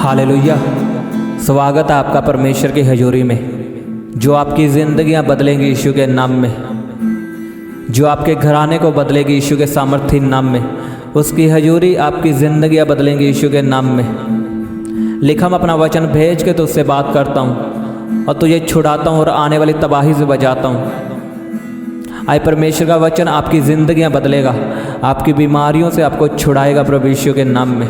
Hallelujah. स्वागत है आपका परमेश्वर की हजूरी में, जो आपकी ज़िंदगियां बदलेंगी यीशु के नाम में, जो आपके घराने को बदलेगी यीशु के सामर्थी नाम में। उसकी हजूरी आपकी ज़िंदगियां बदलेंगी यीशु के नाम में। लिखा, मैं अपना वचन भेज के तुझसे बात करता हूँ और तुझे छुड़ाता हूँ और आने वाली तबाही से बचाता हूँ। आए परमेश्वर का वचन आपकी ज़िंदगियां बदलेगा, आपकी बीमारियों से आपको छुड़ाएगा प्रभु यीशु के नाम में।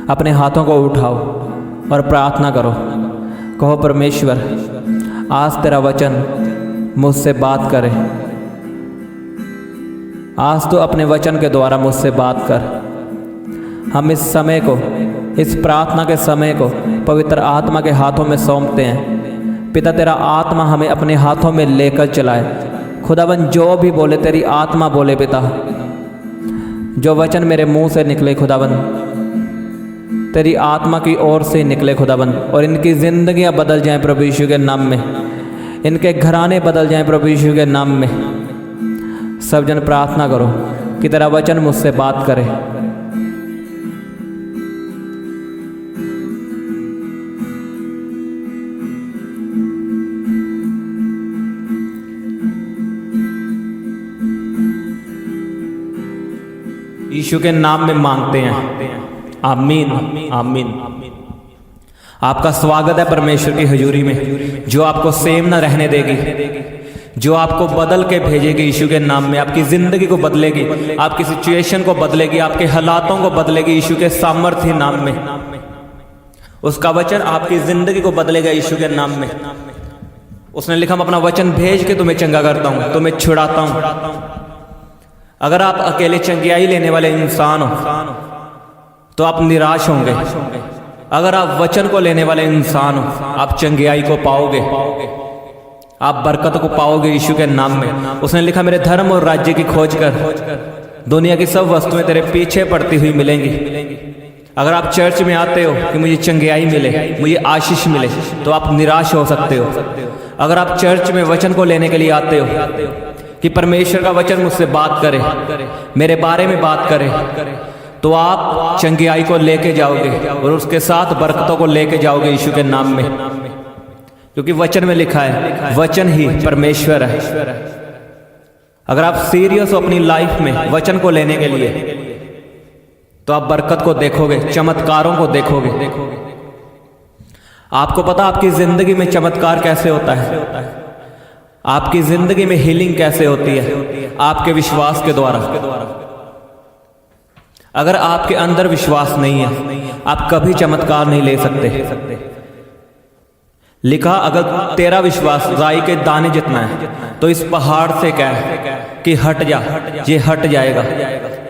अपने हाथों को उठाओ और प्रार्थना करो। कहो, परमेश्वर आज तेरा वचन मुझसे बात करे। आज तो अपने वचन के द्वारा मुझसे बात कर। हम इस समय को, इस प्रार्थना के समय को पवित्र आत्मा के हाथों में सौंपते हैं। पिता, तेरा आत्मा हमें अपने हाथों में लेकर चलाए। खुदावन, जो भी बोले तेरी आत्मा बोले। पिता, जो वचन मेरे मुंह से निकले खुदावन, तेरी आत्मा की ओर से निकले खुदावन, और इनकी ज़िंदगियां बदल जाएं प्रभु यीशु के नाम में। इनके घराने बदल जाएं प्रभु यीशु के नाम में। सब जन प्रार्थना करो कि तेरा वचन मुझसे बात करे। यीशु के नाम में मांगते हैं, आमीन आमीन। आपका स्वागत है परमेश्वर की हजूरी में, जो आपको सेम ना रहने देगी, जो आपको बदल के भेजेगी यीशु के नाम में। आपकी ज़िंदगी को बदलेगी, आपकी सिचुएशन को बदलेगी, आपके हालातों को बदलेगी यीशु के सामर्थ्य नाम में। उसका वचन आपकी ज़िंदगी को बदलेगा यीशु के नाम में। उसने लिखा, मैं अपना वचन भेज के तुम्हें चंगा करता हूँ, तुम्हें छुड़ाता हूँ। अगर आप अकेले चंगियाई लेने वाले इंसान हो तो आप निराश होंगे। अगर आप वचन को लेने वाले इंसान हो, आप चंगियाई को पाओगे, आप बरकत को पाओगे यीशु के नाम में। उसने लिखा, मेरे धर्म और राज्य की खोज कर, दुनिया की सब वस्तुएं तेरे पीछे पड़ती हुई मिलेंगी। अगर आप चर्च में आते हो कि मुझे चंगियाई मिले, मुझे आशीष मिले, तो आप निराश हो सकते हो। अगर आप चर्च में वचन को लेने के लिए आते हो कि परमेश्वर का वचन मुझसे बात करे, मेरे बारे में बात करे, तो आप चंगियाई को लेके जाओगे और उसके साथ बरकतों को लेके जाओगे यीशु के नाम में। क्योंकि वचन में लिखा है, वचन ही परमेश्वर है। अगर आप सीरियस हो अपनी लाइफ में वचन को लेने के लिए, तो आप बरकत को देखोगे, चमत्कारों को देखोगे। आपको पता आपकी जिंदगी में चमत्कार कैसे होता है? आपकी जिंदगी में हीलिंग कैसे होती है? आपके विश्वास के द्वारा। अगर आपके अंदर विश्वास नहीं है, आप कभी चमत्कार नहीं ले सकते। लिखा, अगर तेरा विश्वास राई के दाने जितना है, तो इस पहाड़ से कह कि हट जा, ये हट जाएगा।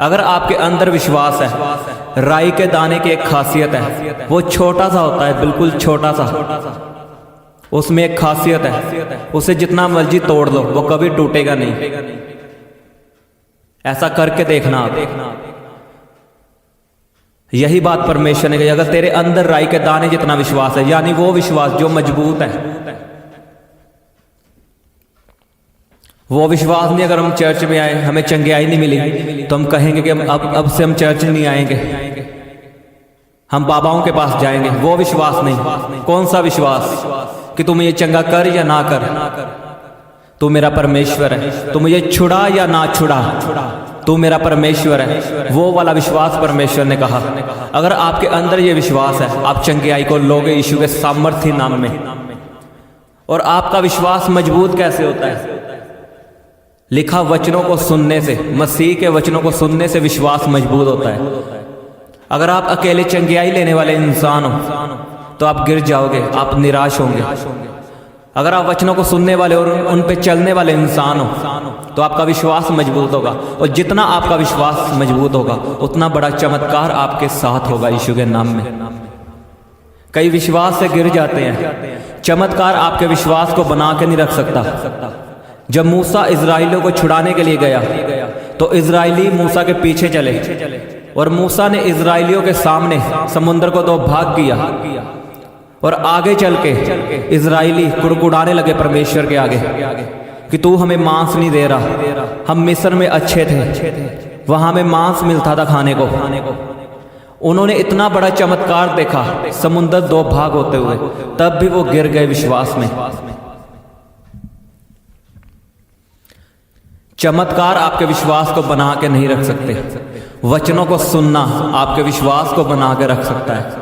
अगर आपके अंदर विश्वास है, राई के दाने की एक खासियत है, वो छोटा सा होता है, बिल्कुल छोटा सा। उसमें एक खासियत है, उसे जितना मर्जी तोड़ लो वो कभी टूटेगा नहीं। ऐसा करके देखना। यही बात परमेश्वर ने कही, अगर तेरे अंदर राई के दाने जितना विश्वास है, यानी वो विश्वास जो मजबूत है, वो विश्वास नहीं। अगर हम चर्च में आए, हमें चंगियाई नहीं मिली, तो हम कहेंगे कि अब से हम चर्च नहीं आएंगे, हम बाबाओं के पास जाएंगे। वो विश्वास नहीं। कौन सा विश्वास? कि तू मुझे चंगा कर या ना कर, तू मेरा परमेश्वर है। तू मुझे छुड़ा या ना छुड़ा, तू मेरा परमेश्वर है। वो वाला विश्वास परमेश्वर ने कहा। अगर आपके अंदर ये विश्वास है, आप चंगियाई को लोगे यीशु के सामर्थ्य नाम में। और आपका विश्वास मजबूत कैसे होता है? लिखा, वचनों को सुनने से, मसीह के वचनों को सुनने से विश्वास मजबूत होता है। अगर आप अकेले चंगियाई लेने वाले इंसान हो, तो आप गिर जाओगे, आप निराश होंगे। अगर आप वचनों को सुनने वाले और उन पे चलने वाले इंसान हो, तो आपका विश्वास मजबूत होगा। और जितना आपका विश्वास मजबूत होगा, उतना बड़ा चमत्कार आपके साथ होगा यीशु के नाम में। कई विश्वास से गिर जाते हैं। चमत्कार आपके विश्वास को बना के नहीं रख सकता। जब मूसा इजराइलियों को छुड़ाने के लिए गया, तो इजराइली मूसा के पीछे चले, और मूसा ने इजराइलियों के सामने समुद्र को दो भाग किया, और आगे चल के इजराइली कुड़कुड़ाने लगे परमेश्वर के आगे कि तू हमें मांस नहीं दे रहा, हम मिस्र में अच्छे थे, वहां में मांस मिलता था खाने को। उन्होंने इतना बड़ा चमत्कार देखा, समुद्र 2 भाग होते हुए, तब भी वो गिर गए विश्वास में। चमत्कार आपके विश्वास को बना के नहीं रख सकते, वचनों को सुनना आपके विश्वास को बना के रख सकता है।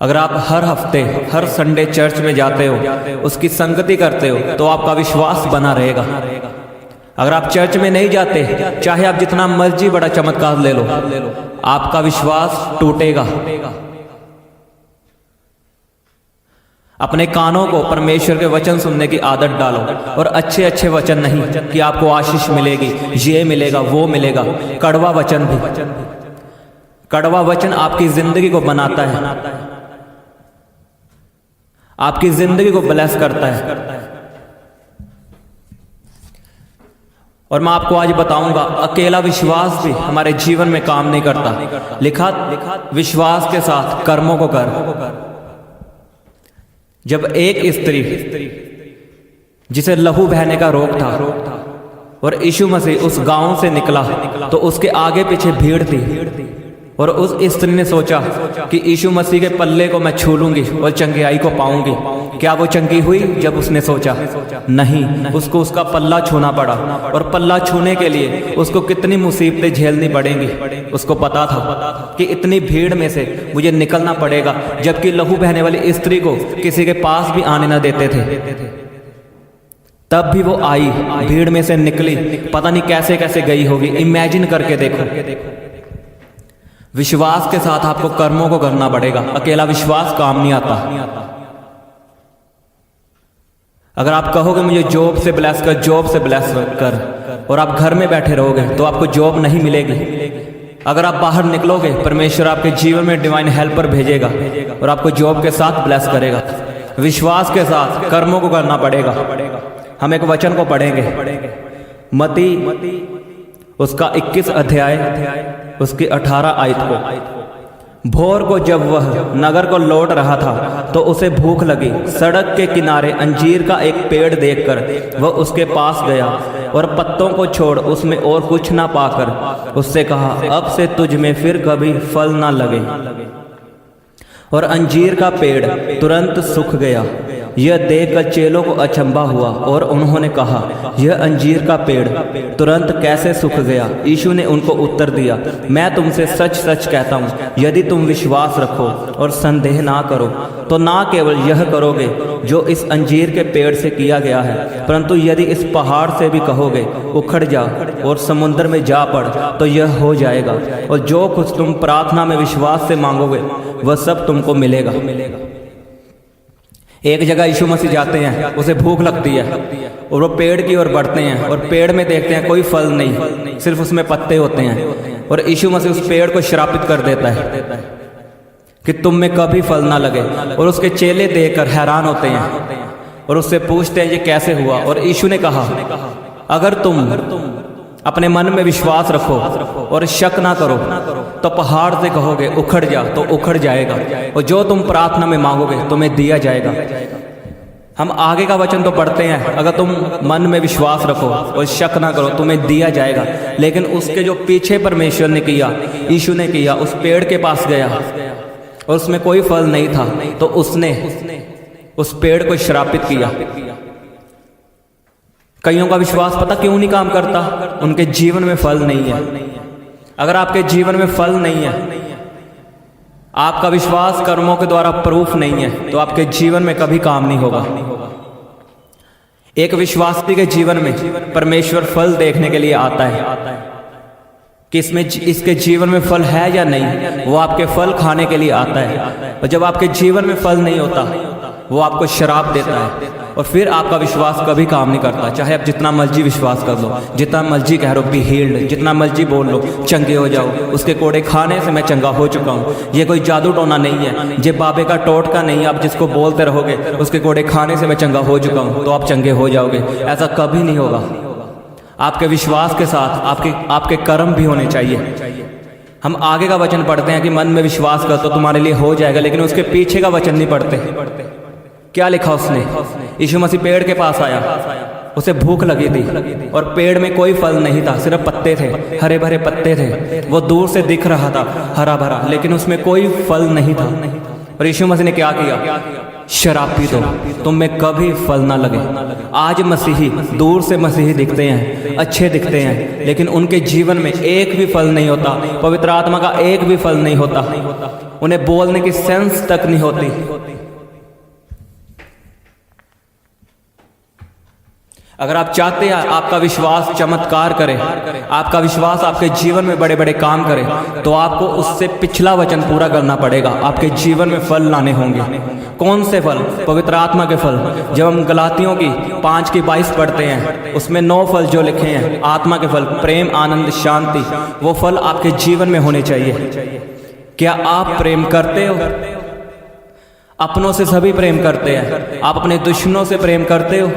अगर आप हर हफ्ते हर संडे चर्च में जाते हो, उसकी संगति करते हो, तो आपका विश्वास बना रहेगा। अगर आप चर्च में नहीं जाते, चाहे आप जितना मर्जी बड़ा चमत्कार ले लो, आपका विश्वास टूटेगा। अपने कानों को परमेश्वर के वचन सुनने की आदत डालो, और अच्छे अच्छे वचन नहीं कि आपको आशीष मिलेगी, ये मिलेगा, वो मिलेगा। कड़वा वचन भी, कड़वा वचन आपकी जिंदगी को बनाता है, आपकी जिंदगी को ब्लेस करता है। और मैं आपको आज बताऊंगा, अकेला विश्वास भी हमारे जीवन में काम नहीं करता। लिखा विश्वास के साथ कर्मों को कर। जब एक स्त्री जिसे लहू बहने का रोग था और यीशु मसीह उस गांव से निकला, तो उसके आगे पीछे भीड़ थी, और उस स्त्री ने सोचा कि यीशु मसीह के पल्ले को मैं छू लूंगी और चंगियाई को पाऊंगी। क्या वो चंगी हुई? जब उसने सोचा नहीं, उसको उसका पल्ला छूना पड़ा, और पल्ला छूने के लिए उसको कितनी मुसीबतें झेलनी पड़ेंगी। उसको पता था कि इतनी भीड़ में से मुझे निकलना पड़ेगा, जबकि लहू बहने वाली स्त्री को किसी के पास भी आने न देते थे। तब भी वो आई, भीड़ में से निकली, पता नहीं कैसे कैसे गई होगी। इमेजिन करके देखो। विश्वास के साथ आपको कर्मों को करना पड़ेगा, अकेला विश्वास काम नहीं आता। अगर आप कहोगे मुझे जॉब से ब्लेस कर, जॉब से ब्लेस कर, और आप घर में बैठे रहोगे, तो आपको जॉब नहीं मिलेगी। अगर आप बाहर निकलोगे, परमेश्वर आपके जीवन में डिवाइन हेल्पर भेजेगा और आपको जॉब के साथ ब्लेस करेगा। विश्वास के साथ कर्मों को करना पड़ेगा। हम एक वचन को पढ़ेंगे, मत्ती उसका 21 अध्याय उसकी 18 आयत को। भोर को जब वह नगर को लौट रहा था, तो उसे भूख लगी। सड़क के किनारे अंजीर का एक पेड़ देखकर वह उसके पास गया, और पत्तों को छोड़ उसमें और कुछ ना पाकर उससे कहा, अब से तुझ में फिर कभी फल ना लगे। और अंजीर का पेड़ तुरंत सूख गया। यह देखकर चेलों को अचंभा हुआ, और उन्होंने कहा, यह अंजीर का पेड़ तुरंत कैसे सूख गया? यीशु ने उनको उत्तर दिया, मैं तुमसे सच सच कहता हूँ, यदि तुम विश्वास रखो और संदेह ना करो, तो ना केवल यह करोगे जो इस अंजीर के पेड़ से किया गया है, परंतु यदि इस पहाड़ से भी कहोगे, उखड़ जा और समुद्र में जा पड़, तो यह हो जाएगा। और जो कुछ तुम प्रार्थना में विश्वास से मांगोगे, वह सब तुमको मिलेगा। एक जगह यीशु मसीह जाते हैं, उसे भूख लगती है, और वो पेड़ की ओर बढ़ते हैं, और पेड़ में देखते हैं कोई फल नहीं, सिर्फ उसमें पत्ते होते हैं। और यीशु मसीह उस पेड़ को श्रापित कर देता है कि तुम में कभी फल ना लगे। और उसके चेले देखकर हैरान होते हैं और उससे पूछते हैं, ये कैसे हुआ? और यीशु ने कहा, अगर तुम अपने मन में विश्वास रखो और शक ना करो, तो पहाड़ से कहोगे उखड़ जा, तो उखड़ जाएगा। और जो तुम प्रार्थना में मांगोगे, तुम्हें दिया जाएगा। हम आगे का वचन तो पढ़ते हैं, अगर तुम मन में विश्वास रखो और शक ना करो, तुम्हें दिया जाएगा। लेकिन उसके जो पीछे परमेश्वर ने किया, यीशु ने किया, उस पेड़ के पास गया और उसमें कोई फल नहीं था, तो उसने उस पेड़ को श्रापित किया। कईयों का विश्वास पता क्यों नहीं काम करता? उनके जीवन में फल नहीं है। अगर आपके जीवन में फल नहीं है, आपका विश्वास कर्मों के द्वारा प्रूफ नहीं है, तो आपके जीवन में कभी काम नहीं होगा। एक विश्वासी के जीवन में परमेश्वर फल देखने के लिए आता है कि इसके जीवन में फल है या नहीं। वो आपके फल खाने के लिए आता है, और जब आपके जीवन में फल नहीं होता, वो आपको शराप देता है, और फिर आपका विश्वास कभी काम नहीं करता। चाहे आप जितना मर्जी विश्वास कर लो, जितना मर्जी कह रो बी हील्ड, जितना मर्जी बोल लो चंगे हो जाओ, उसके कोड़े खाने से मैं चंगा हो चुका हूँ। ये कोई जादू टोना नहीं है, ये बाबे का टोटका नहीं। आप जिसको बोलते रहोगे उसके कोड़े खाने से मैं चंगा हो चुका हूँ, तो आप चंगे हो जाओगे, ऐसा कभी नहीं होगा। आपके विश्वास के साथ आपके कर्म भी होने चाहिए। हम आगे का वचन पढ़ते हैं कि मन में विश्वास कर तो तुम्हारे लिए हो जाएगा, लेकिन उसके पीछे का वचन नहीं पढ़ते। क्या लिखा उसने? यीशु मसीह पेड़ के पास आया उसे भूख लगी थी और पेड़ में कोई फल नहीं था, सिर्फ पत्ते थे, हरे भरे पत्ते थे। वो दूर से दिख रहा था हरा भरा, लेकिन उसमें कोई फल नहीं था। और यीशु मसीह ने क्या किया? शराब पी दो, तुम में कभी फल ना लगे। आज मसीही दूर से मसीही दिखते हैं, अच्छे दिखते हैं, लेकिन उनके जीवन में एक भी फल नहीं होता, पवित्र आत्मा का एक भी फल नहीं होता, उन्हें बोलने की सेंस तक नहीं होती। अगर आप चाहते हैं आपका विश्वास चमत्कार करे, आपका विश्वास आपके जीवन में बड़े बड़े काम करे, तो आपको उससे पिछला वचन पूरा करना पड़ेगा। आपके जीवन में फल लाने होंगे। कौन से फल? पवित्र आत्मा के फल। जब हम गलातियों की 5:22 पढ़ते हैं, उसमें 9 फल जो लिखे हैं, आत्मा के फल, प्रेम, आनंद, शांति, वो फल आपके जीवन में होने चाहिए। क्या आप प्रेम करते हो? अपनों से सभी प्रेम करते हैं, आप अपने दुश्मनों से प्रेम करते हो?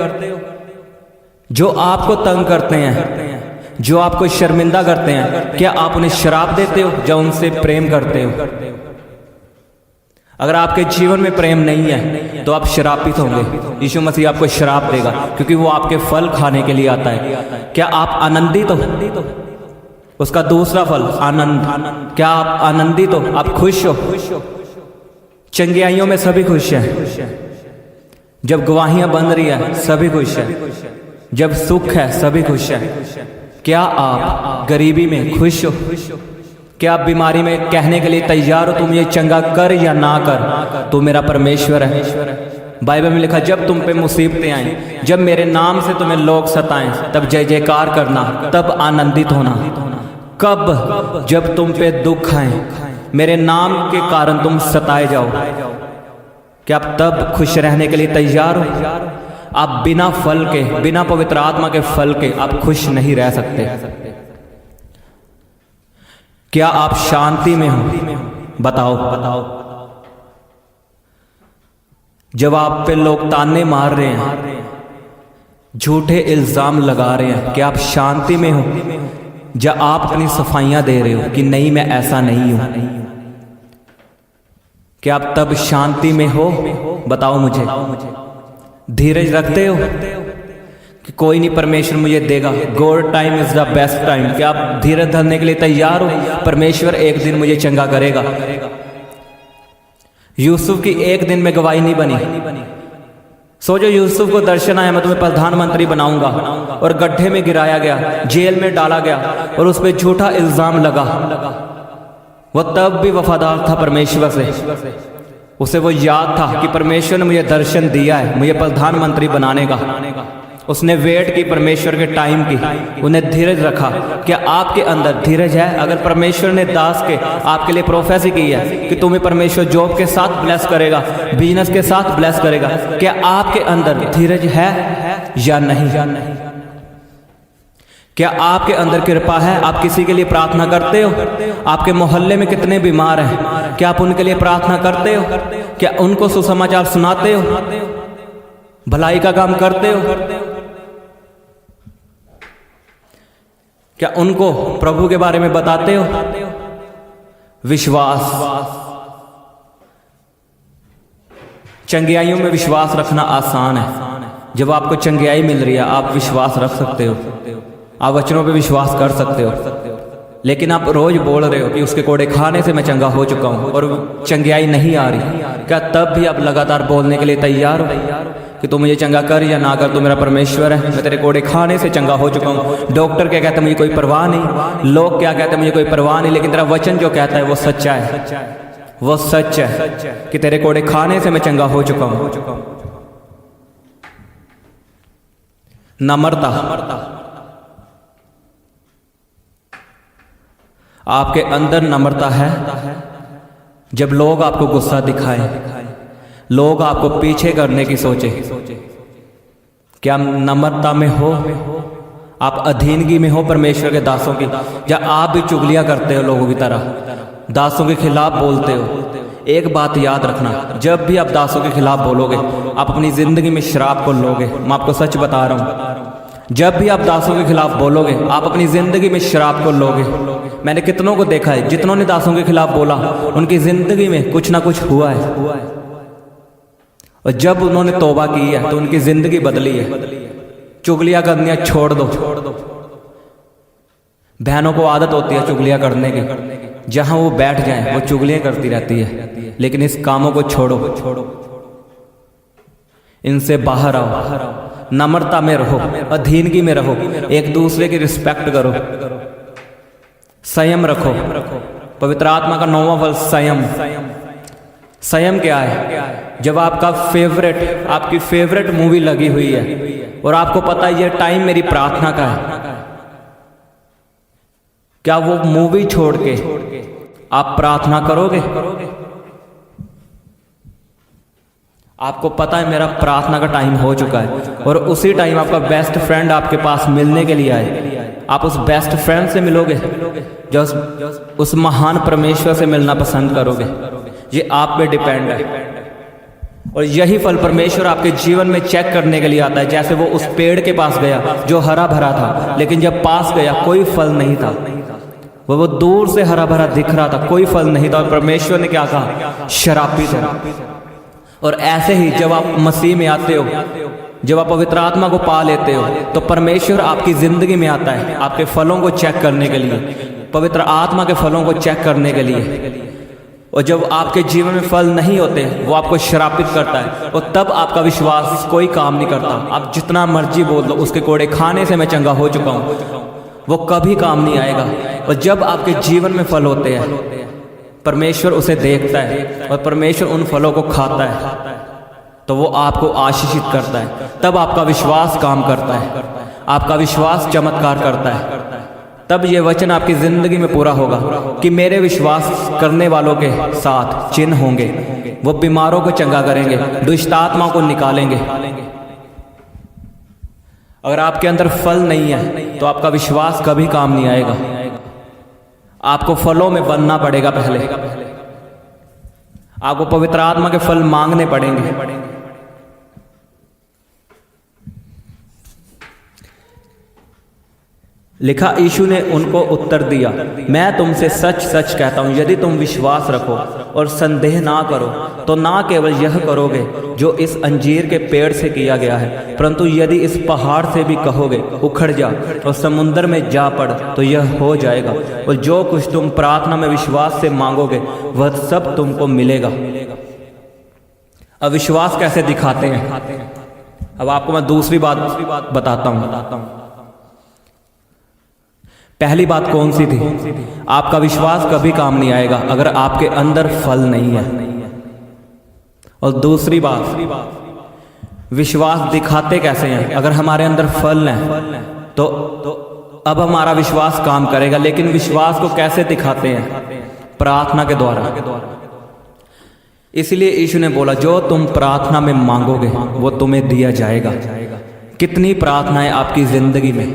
जो आपको तंग करते हैं, जो आपको शर्मिंदा करते हैं, क्या आप उन्हें श्राप देते हो या उनसे प्रेम करते हो? अगर आपके जीवन में प्रेम नहीं है तो आप श्रापित होंगे। यीशु मसीह आपको श्राप देगा, क्योंकि वो आपके फल खाने के लिए आता है। क्या आप आनंदित हो? उसका दूसरा फल आनंद। क्या आप आनंदित हो? आप खुश हो? चंगियाइयों में सभी खुश हैं। जब गवाहियां बन रही है सभी खुश हैं। जब सुख है सभी खुश हैं। क्या आप गरीबी में खुश हो? क्या आप बीमारी में कहने के लिए तैयार हो, तुम ये चंगा कर या ना कर, तू मेरा परमेश्वर है। बाइबल में लिखा, जब तुम पे मुसीबतें आए, जब मेरे नाम से तुम्हें लोग सताएं, तब जय जयकार करना, तब आनंदित होना। कब? जब तुम पे दुख आए, मेरे नाम के कारण तुम सताए जाओ। क्या आप तब खुश रहने के लिए तैयार हो? आप बिना फल के, बिना पवित्र आत्मा के फल के आप खुश नहीं रह सकते। क्या आप शांति में हो? बताओ। जब आप पे लोग ताने मार रहे हैं, झूठे इल्जाम लगा रहे हैं, क्या आप शांति में हो? या आप अपनी सफाइयां दे रहे हो कि नहीं मैं ऐसा नहीं हूं? क्या आप तब शांति में हो? बताओ मुझे। धीरज रखते हो कि कोई नहीं, परमेश्वर मुझे देगा। God time is the best time. क्या आप धीरज धरने के लिए तैयार हो? परमेश्वर एक दिन मुझे चंगा करेगा। यूसुफ की एक दिन में गवाही नहीं बनी। सोचो, यूसुफ को दर्शन आया, मैं तुम्हें प्रधानमंत्री बनाऊंगा, और गड्ढे में गिराया गया, जेल में डाला गया, और उस पर झूठा इल्जाम लगा। वह तब भी वफादार था परमेश्वर से। उसे वो याद था कि परमेश्वर ने मुझे दर्शन दिया है, मुझे प्रधानमंत्री बनाने का। उसने वेट की परमेश्वर के टाइम की, उन्हें धीरज रखा। क्या आपके अंदर धीरज है? अगर परमेश्वर ने दास के आपके लिए प्रोफेसी की है कि तुम्हें परमेश्वर जॉब के साथ ब्लेस करेगा, बिजनेस के साथ ब्लेस करेगा, क्या आपके अंदर धीरज है या नहीं? क्या आपके अंदर कृपा है? आप किसी के लिए प्रार्थना करते हो? आपके मोहल्ले में कितने बीमार हैं, क्या आप उनके लिए प्रार्थना करते हो? क्या उनको सुसमाचार सुनाते हो? भलाई का काम करते हो? क्या उनको प्रभु के बारे में बताते हो? विश्वास। चंगियाइयों में विश्वास रखना आसान है। जब आपको चंगियाई मिल रही है, आप विश्वास रख सकते हो, आप वचनों पे विश्वास कर सकते हो। लेकिन आप रोज बोल रहे हो कि उसके कोड़े खाने से मैं चंगा हो चुका हूं, और चंगियाई नहीं आ रही। क्या तब भी आप लगातार बोलने के लिए तैयार हो कि तू मुझे चंगा कर या ना कर, तू मेरा परमेश्वर है, मैं तेरे कोड़े खाने से चंगा हो चुका हूं। डॉक्टर क्या कहते हैं, मुझे कोई परवाह नहीं, लोग क्या कहते हैं, मुझे कोई परवाह नहीं, लेकिन तेरा वचन जो कहता है वो सच्चा है। वो सच है कि तेरे कोड़े खाने से मैं चंगा हो चुका हूं। नम्रता। आपके अंदर नम्रता है। जब लोग आपको गुस्सा दिखाएं, लोग आपको पीछे करने की सोचे, क्या नम्रता में हो? आप अधीनगी में हो परमेश्वर के दासों की, या आप भी चुगलियां करते हो लोगों की तरह, दासों के खिलाफ बोलते हो? एक बात याद रखना, जब भी आप दासों के खिलाफ बोलोगे, आप अपनी जिंदगी में शराब को लोगे। मैं आपको सच बता रहा हूं, जब भी आप दासों के खिलाफ बोलोगे, आप अपनी जिंदगी में शराब को लोगे। मैंने कितनों को देखा है, जितनों ने दासों के खिलाफ बोला, उनकी जिंदगी में कुछ ना कुछ हुआ है, और जब उन्होंने तौबा की है तो उनकी जिंदगी बदली है। चुगलियां करनियां छोड़ दो। बहनों को आदत होती है चुगलियां करने की, जहां वो बैठ जाएं वो चुगलियां करती रहती है। लेकिन इस कामों को छोड़ो, इनसे बाहर आओ, नम्रता में रहो, अधीनगी में रहो, एक दूसरे की रिस्पेक्ट करो, संयम रखो। पवित्र आत्मा का 9वां फल संयम। संयम क्या है? जब आपकी फेवरेट मूवी लगी हुई है और आपको पता है ये टाइम मेरी प्रार्थना का है, क्या वो मूवी छोड़ के आप प्रार्थना करोगे? आपको पता है मेरा प्रार्थना का टाइम हो चुका है और उसी टाइम आपका बेस्ट फ्रेंड आपके पास मिलने के लिए आए, आप उस बेस्ट फ्रेंड से मिलोगे जो उस महान परमेश्वर से मिलना पसंद करोगे। ये आप पे डिपेंड है। और यही फल परमेश्वर आपके जीवन में चेक करने के लिए आता है। जैसे वो उस पेड़ के पास गया जो हरा भरा था, लेकिन जब पास गया कोई फल नहीं था। वो दूर से हरा भरा दिख रहा था, कोई फल नहीं था। और परमेश्वर ने क्या कहा? श्रापित है। और ऐसे ही जब आप मसीह में आते हो, जब आप पवित्र आत्मा को पा लेते हो, तो परमेश्वर आपकी जिंदगी में आता है आपके फलों को चेक करने के लिए, पवित्र आत्मा के फलों को चेक करने के लिए। और जब आपके जीवन में फल नहीं होते, वो आपको श्रापित करता है। और तब आपका विश्वास कोई काम नहीं करता। आप जितना मर्जी बोल दो, उसके कोड़े खाने से मैं चंगा हो चुका हूँ, वो कभी काम नहीं आएगा। और जब आपके जीवन में फल होते हैं, परमेश्वर उसे देखता है और परमेश्वर उन फलों को खाता है, तो वो आपको आशीषित करता है। तब आपका विश्वास काम करता है, आपका विश्वास चमत्कार करता है। तब ये वचन आपकी जिंदगी में पूरा होगा कि मेरे विश्वास करने वालों के साथ चिन्ह होंगे, वो बीमारों को चंगा करेंगे, दुष्ट आत्माओं को निकालेंगे। अगर आपके अंदर फल नहीं है तो आपका विश्वास कभी काम नहीं आएगा। आपको फलों में बनना पड़ेगा। पहले आपको पवित्र आत्मा के फल मांगने पड़ेंगे। लिखा, यीशु ने उनको उत्तर दिया, मैं तुमसे सच सच कहता हूं, यदि तुम विश्वास रखो और संदेह ना करो तो ना केवल यह करोगे जो इस अंजीर के पेड़ से किया गया है, परंतु यदि इस पहाड़ से भी कहोगे उखड़ जा और समुद्र में जा पड़ तो यह हो जाएगा। और जो कुछ तुम प्रार्थना में विश्वास से मांगोगे वह सब तुमको मिलेगा। अब विश्वास कैसे दिखाते हैं? अब आपको मैं दूसरी बात बताता हूं। पहली बात कौन सी थी? आपका विश्वास कभी काम नहीं आएगा अगर आपके अंदर फल नहीं है। और दूसरी बात, विश्वास दिखाते कैसे हैं? अगर हमारे अंदर फल हैं तो अब हमारा विश्वास काम करेगा। लेकिन विश्वास को कैसे दिखाते हैं? प्रार्थना के द्वारा। इसलिए यीशु ने बोला, जो तुम प्रार्थना में मांगोगे वो तुम्हें दिया जाएगा। कितनी प्रार्थनाएं आपकी जिंदगी में?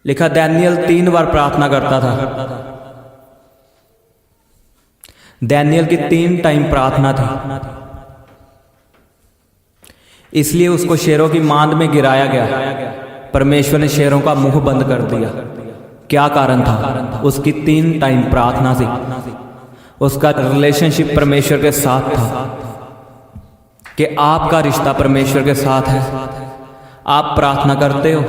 लिखा, दानियल 3 बार प्रार्थना करता था। दानियल की 3 टाइम प्रार्थना थी, इसलिए उसको शेरों की मांद में गिराया गया। परमेश्वर ने शेरों का मुंह बंद कर दिया। क्या कारण था? उसकी 3 टाइम प्रार्थना थी। उसका रिलेशनशिप परमेश्वर के साथ था कि आपका रिश्ता परमेश्वर के साथ है। आप प्रार्थना करते हो।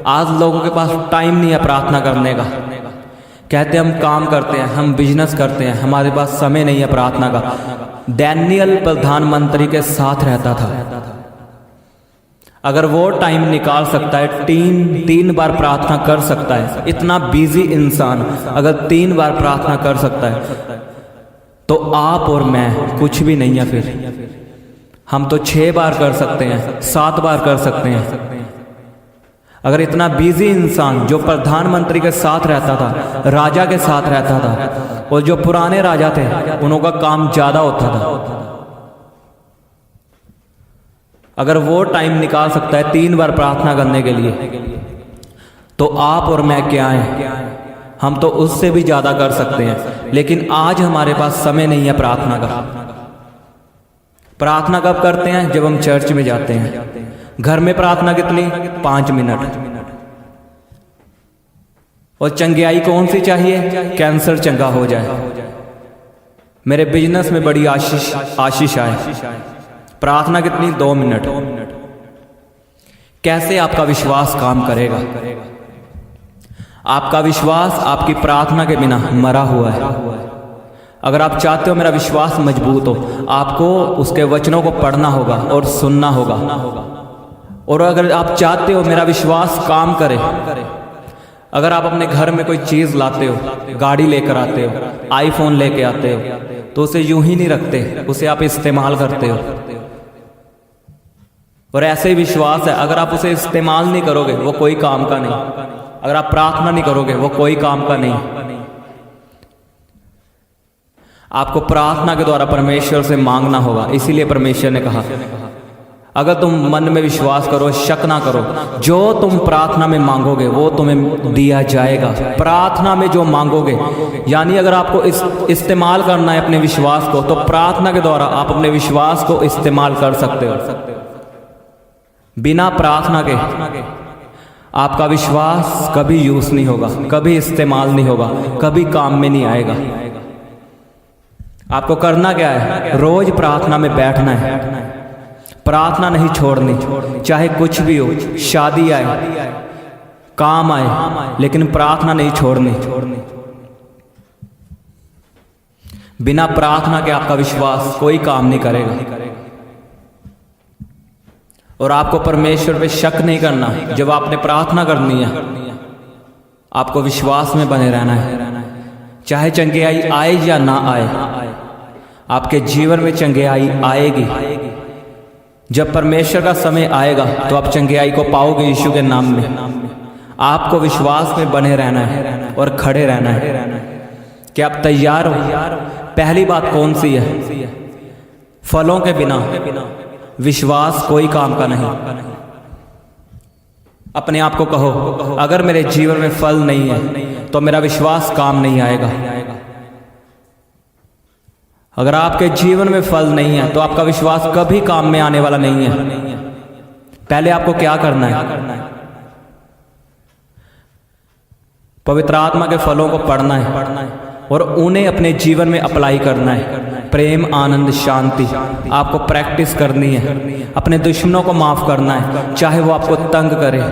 आज लोगों के पास टाइम नहीं है प्रार्थना करने का। कहते हम काम करते हैं, हम बिजनेस करते हैं, हमारे पास समय नहीं है प्रार्थना का। दानियल प्रधानमंत्री के साथ रहता था। अगर वो टाइम निकाल सकता है, तीन बार प्रार्थना कर सकता है, इतना बिजी इंसान अगर 3 बार प्रार्थना कर सकता है, तो आप और मैं कुछ भी नहीं है। फिर हम तो 6 बार कर सकते हैं, 7 बार कर सकते हैं। अगर इतना बिजी इंसान जो प्रधानमंत्री के साथ रहता था, राजा के साथ रहता था, और जो पुराने राजा थे उनका काम ज्यादा होता था, अगर वो टाइम निकाल सकता है 3 बार प्रार्थना करने के लिए, तो आप और मैं क्या हैं? हम तो उससे भी ज्यादा कर सकते हैं। लेकिन आज हमारे पास समय नहीं है प्रार्थना का। प्रार्थना कब करते हैं? जब हम चर्च में जाते हैं। घर में प्रार्थना कितनी? 5 मिनट। और चंगियाई कौन सी चाहिए? कैंसर चंगा हो जाए, मेरे बिजनेस में बड़ी आशीष आए, प्रार्थना कितनी? 2 मिनट। कैसे आपका विश्वास काम करेगा? आपका विश्वास आपकी प्रार्थना के बिना मरा हुआ है। अगर आप चाहते हो मेरा विश्वास मजबूत हो, आपको उसके वचनों को पढ़ना होगा और सुनना होगा। और अगर आप चाहते हो मेरा विश्वास काम करे, अगर आप अपने घर में कोई चीज़ लाते हो, गाड़ी लेकर आते हो, आईफोन लेके आते हो, तो उसे यूं ही नहीं रखते, उसे आप इस्तेमाल करते हो। और ऐसे ही विश्वास है, अगर आप उसे इस्तेमाल नहीं करोगे वो कोई काम का नहीं। अगर आप प्रार्थना नहीं करोगे वो कोई काम का नहीं। आपको प्रार्थना के द्वारा परमेश्वर से मांगना होगा। इसीलिए परमेश्वर ने कहा, अगर तुम मन में विश्वास करो, शक ना करो, जो तुम प्रार्थना में मांगोगे वो तुम्हें दिया जाएगा। प्रार्थना में जो मांगोगे, यानी अगर आपको इस्तेमाल करना है अपने विश्वास को, तो प्रार्थना के द्वारा आप अपने विश्वास को इस्तेमाल कर सकते हो। बिना प्रार्थना के आपका विश्वास कभी यूज नहीं होगा, कभी इस्तेमाल नहीं होगा, कभी काम में नहीं आएगा। आपको करना क्या है? रोज प्रार्थना में बैठना है, प्रार्थना नहीं छोड़नी। चाहे कुछ भी हो, शादी आए, काम आए, लेकिन प्रार्थना नहीं छोड़नी। बिना प्रार्थना के आपका विश्वास कोई काम नहीं करेगा। और आपको परमेश्वर पे शक नहीं करना। जब आपने प्रार्थना करनी है, आपको विश्वास में बने रहना है। चाहे चंगेयाई आए या ना आए, आपके जीवन में चंगेयाई आएगी। जब परमेश्वर का समय आएगा तो आप चंगेयाई को पाओगे यीशु के नाम में। आपको विश्वास में बने रहना है और खड़े रहना है। क्या आप तैयार हो? पहली बात कौन सी है? फलों के बिना विश्वास कोई काम का नहीं। अपने आप को कहो, अगर मेरे जीवन में फल नहीं है तो मेरा विश्वास काम नहीं आएगा। अगर आपके जीवन में फल नहीं है तो आपका विश्वास कभी काम में आने वाला नहीं है। पहले आपको क्या करना है? पवित्र आत्मा के फलों को पढ़ना है और उन्हें अपने जीवन में अप्लाई करना है। प्रेम, आनंद, शांति आपको प्रैक्टिस करनी है। अपने दुश्मनों को माफ करना है, चाहे वो आपको तंग करे,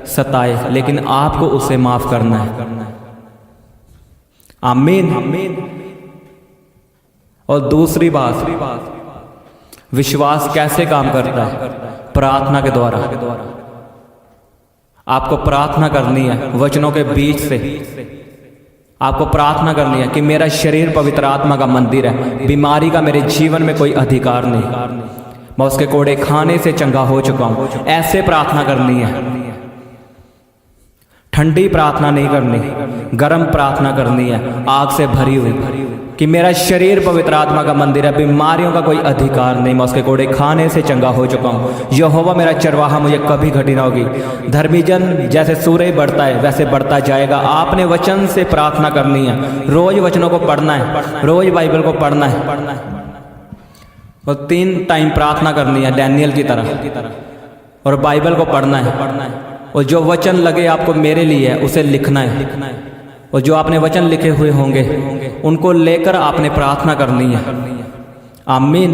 सताए, लेकिन आपको उसे माफ करना है। आमीन। और दूसरी बात, विश्वास कैसे काम करता है? प्रार्थना के द्वारा। आपको प्रार्थना करनी है वचनों के बीच से। आपको प्रार्थना करनी है कि मेरा शरीर पवित्र आत्मा का मंदिर है, बीमारी का मेरे जीवन में कोई अधिकार नहीं, मैं उसके कोड़े खाने से चंगा हो चुका हूं। ऐसे प्रार्थना करनी है। ठंडी प्रार्थना नहीं करनी, गर्म प्रार्थना करनी है, आग से भरी हुई, कि मेरा शरीर पवित्र आत्मा का मंदिर है, बीमारियों का कोई अधिकार नहीं, मैं उसके कोड़े खाने से चंगा हो चुका हूँ। यहोवा मेरा चरवाहा, मुझे कभी घटी ना होगी। धर्मी जन जैसे सूर्य बढ़ता है वैसे बढ़ता जाएगा। आपने वचन से प्रार्थना करनी है, रोज वचनों को पढ़ना है, रोज बाइबल को पढ़ना है और 3 टाइम प्रार्थना करनी है डैनियल की तरह, और बाइबल को पढ़ना है। और जो वचन लगे आपको मेरे लिए है उसे लिखना है, और जो आपने वचन लिखे हुए होंगे उनको लेकर आपने प्रार्थना करनी है। आमीन।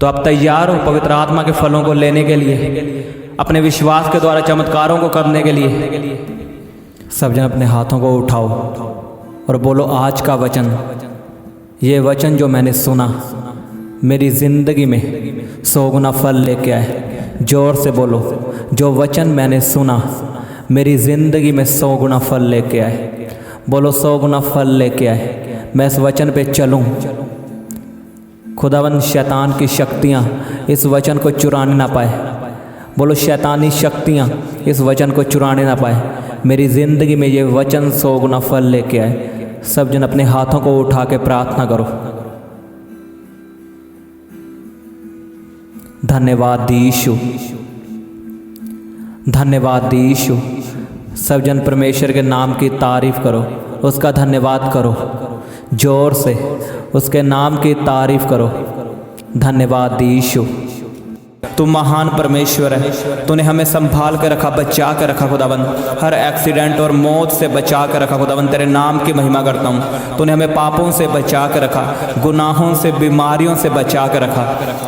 तो आप तैयार हो पवित्र आत्मा के फलों को लेने के लिए, अपने विश्वास के द्वारा चमत्कारों को करने के लिए? सब जन अपने हाथों को उठाओ और बोलो, आज का वचन, ये वचन जो मैंने सुना मेरी जिंदगी में 100 गुना फल लेके आए। जोर से बोलो, जो वचन मैंने सुना मेरी ज़िंदगी में 100 गुना फल लेके आए। बोलो, 100 गुना फल लेके आए। मैं इस वचन पे चलूँ। खुदावंद शैतान की शक्तियाँ इस वचन को चुराने ना पाए। बोलो, शैतानी शक्तियाँ इस वचन को चुराने ना पाए। मेरी ज़िंदगी में ये वचन 100 गुना फल लेके आए। सब जन अपने हाथों को उठा के प्रार्थना करो। धन्यवाद यीशु, धन्यवाद यीशु। सब जन परमेश्वर के नाम की तारीफ करो, उसका धन्यवाद करो, जोर से उसके नाम की तारीफ करो। धन्यवाद यीशु। तू महान परमेश्वर है। तूने हमें संभाल के रखा, बचा के रखा खुदाबंद, हर एक्सीडेंट और मौत से बचा के रखा खुदाबंद। तेरे नाम की महिमा करता हूँ। तूने हमें पापों से बचा के रखा, गुनाहों से, बीमारियों से बचा के रखा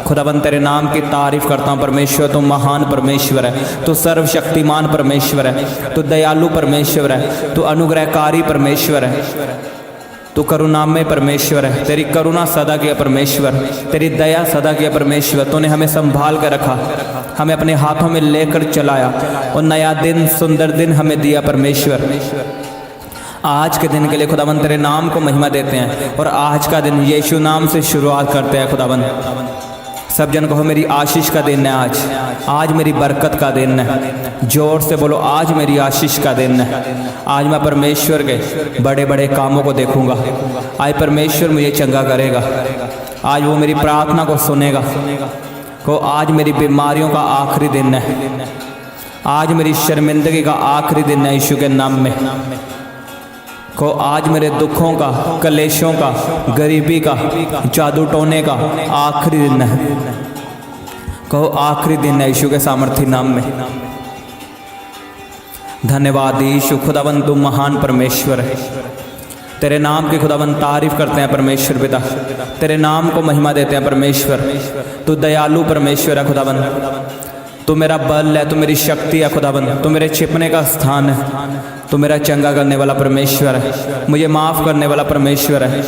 खुदाबंद। तेरे नाम की तारीफ करता हूँ परमेश्वर। तू महान परमेश्वर है, तू सर्वशक्तिमान परमेश्वर है, तू दयालु परमेश्वर है, तू अनुग्रहकारी परमेश्वर है, तू करुणामय परमेश्वर है। तेरी करुणा सदा की परमेश्वर, तेरी दया सदा की परमेश्वर। तूने हमें संभाल कर रखा, हमें अपने हाथों में लेकर चलाया और नया दिन, सुंदर दिन हमें दिया परमेश्वर। आज के दिन के लिए खुदाबंद तेरे नाम को महिमा देते हैं और आज का दिन यीशु नाम से शुरुआत करते हैं खुदाबंद। सब जन कहो मेरी आशीष का दिन है आज, आज मेरी बरकत का दिन है। जोर से बोलो आज मेरी आशीष का दिन है। आज मैं परमेश्वर के बड़े बड़े कामों को देखूंगा। आज परमेश्वर मुझे चंगा करेगा, आज वो मेरी प्रार्थना को सुनेगा। को आज मेरी बीमारियों का आखिरी दिन है, आज मेरी शर्मिंदगी का आखिरी दिन है यीशु के नाम में। को आज मेरे दुखों का, कलेशों का, गरीबी का, जादू टोने का आखिरी दिन है। कहो आखिरी दिन है यीशु के सामर्थी नाम में। धन्यवाद यीशु, खुदाबंद तू महान परमेश्वर है। तेरे नाम की खुदाबंद तारीफ करते हैं परमेश्वर पिता, तेरे नाम को महिमा देते हैं परमेश्वर। तू दयालु परमेश्वर है खुदाबंद, तू मेरा बल है, तू मेरी शक्ति है खुदाबंद, तू मेरे छिपने का स्थान है, तू मेरा चंगा करने वाला परमेश्वर है, मुझे माफ़ करने वाला परमेश्वर है,